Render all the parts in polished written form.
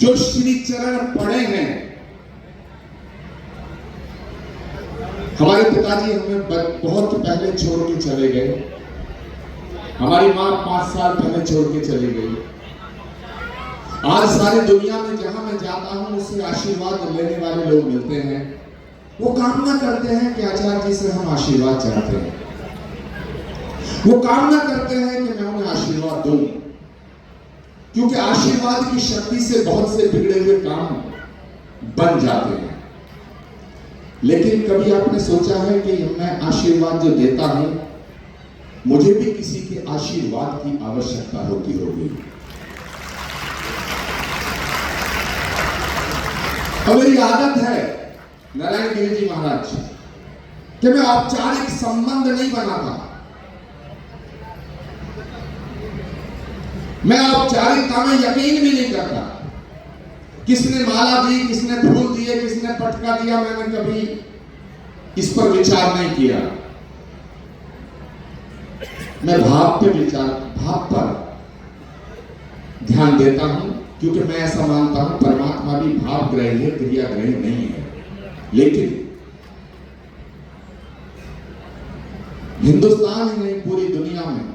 जो श्री चरण पड़े हैं। हमारे पिताजी हमें बहुत पहले छोड़ के चले गए। हमारी मां 5 साल पहले छोड़ के चली गई। आज सारी दुनिया में जहां मैं जाता हूं उससे आशीर्वाद लेने वाले लोग मिलते हैं। वो कामना करते हैं कि आचार्य जी से हम आशीर्वाद चाहते हैं। वो कामना करते हैं कि मैं उन्हें आशीर्वाद दूं, क्योंकि आशीर्वाद की शक्ति से बहुत से बिगड़े हुए काम बन जाते हैं। लेकिन कभी आपने सोचा है कि मैं आशीर्वाद जो देता हूं, मुझे भी किसी के आशीर्वाद की आवश्यकता होती होगी। और मेरी आदत है नारायण गिरि जी महाराज कि मैं औपचारिक संबंध नहीं बनाता। मैं औपचारिकता में यकीन भी नहीं करता। किसने माला दी, किसने फूल दिए, किसने पटका दिया, मैंने कभी इस पर विचार नहीं किया। मैं भाव पर ध्यान देता हूं, क्योंकि मैं ऐसा मानता हूं परमात्मा भी भाव ग्रही है, क्रिया ग्रही नहीं है। लेकिन हिंदुस्तान ही नहीं, पूरी दुनिया में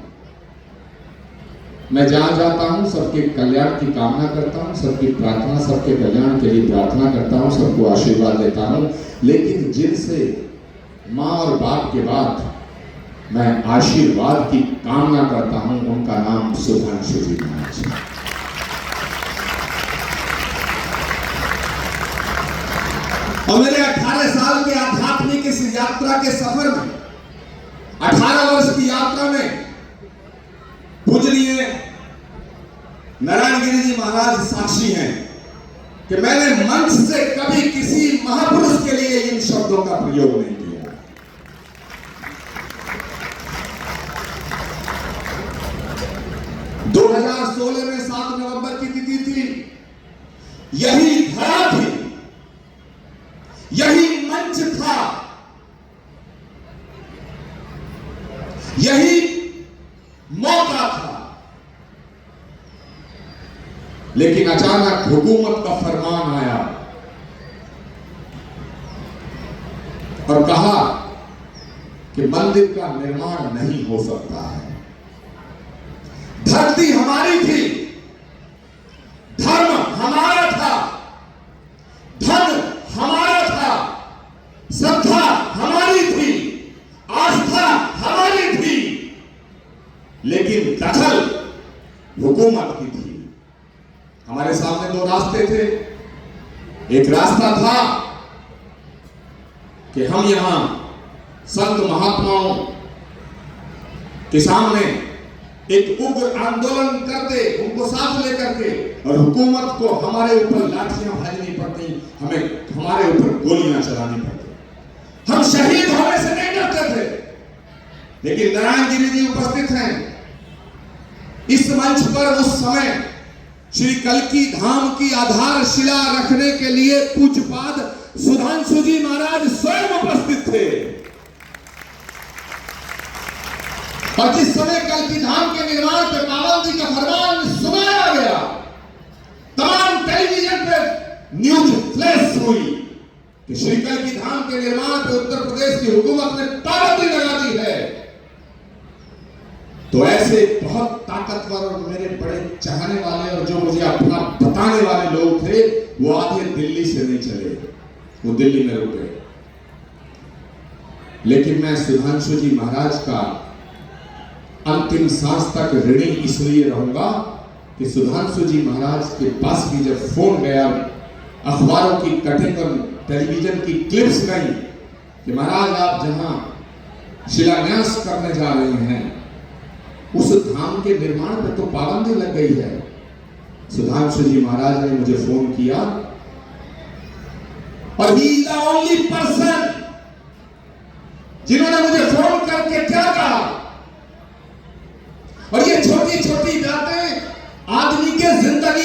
मैं जहां जाता हूं सबके कल्याण की कामना करता हूं, सबकी प्रार्थना, सबके कल्याण के लिए प्रार्थना करता हूं, सबको आशीर्वाद देता हूं। लेकिन जिनसे मां और बाप के बाद मैं आशीर्वाद की कामना करता हूं, उनका नाम सुधांशु जी महाराज है। और मेरे 18 साल के आध्यात्मिक इस यात्रा के सफर में, 18 वर्ष की यात्रा में पूजनीय नारायण गिरि जी महाराज साक्षी हैं कि मैंने मंच से कभी किसी महापुरुष के लिए इन शब्दों का प्रयोग नहीं किया। दो 2016 में 7 नवंबर की तिथि थी। यही धरा थी, यही मंच था, यही मौका था। लेकिन अचानक हुकूमत का फरमान आया और कहा कि मंदिर का निर्माण नहीं हो सकता है। धरती हमारी थी, धर्म हमारा था, धन हमारा था, श्रद्धा हमारी थी, आस्था हमारी थी, लेकिन दखल हुकूमत की थी। हमारे सामने 2 रास्ते थे। एक रास्ता था कि हम यहां संत महात्माओं के सामने एक उग्र आंदोलन करते, उनको साथ लेकर के, और हुकूमत को हमारे ऊपर लाठियां भाजनी पड़ती, हमें हमारे ऊपर गोलियां चलानी पड़ती। हम शहीद होने से नहीं डरते थे। लेकिन नारायण गिरि जी उपस्थित हैं इस मंच पर। उस समय श्री कल्की धाम की आधारशिला रखने के लिए पूज्यपाद सुधांशु जी महाराज स्वयं उपस्थित थे। और जिस समय कल्की धाम के निर्माण पर पाबंदी का फरमान सुनाया गया, तमाम टेलीविजन पर न्यूज फ्लैश हुई कि श्री कल्की धाम के निर्माण पर उत्तर प्रदेश की हुकूमत ने पाबंदी लगा दी है। तो ऐसे बहुत ताकतवर और मेरे बड़े चाहने वाले और जो मुझे अपना बताने वाले लोग थे, वो आधे दिल्ली से नहीं चले, वो दिल्ली में रुके। लेकिन मैं सुधांशु जी महाराज का अंतिम सांस तक ऋणी इसलिए रहूंगा कि सुधांशु जी महाराज के पास भी जब फोन गया, अखबारों की कटिंग और टेलीविजन की क्लिप्स गई कि महाराज आप जहां शिलान्यास करने जा रहे हैं, उस धाम के निर्माण पर तो पाबंदी लग गई है। सुधांशु जी महाराज ने मुझे फोन किया और he is the only person जिन्होंने मुझे फोन करके क्या कहा। और ये छोटी छोटी बातें आदमी के जिंदगी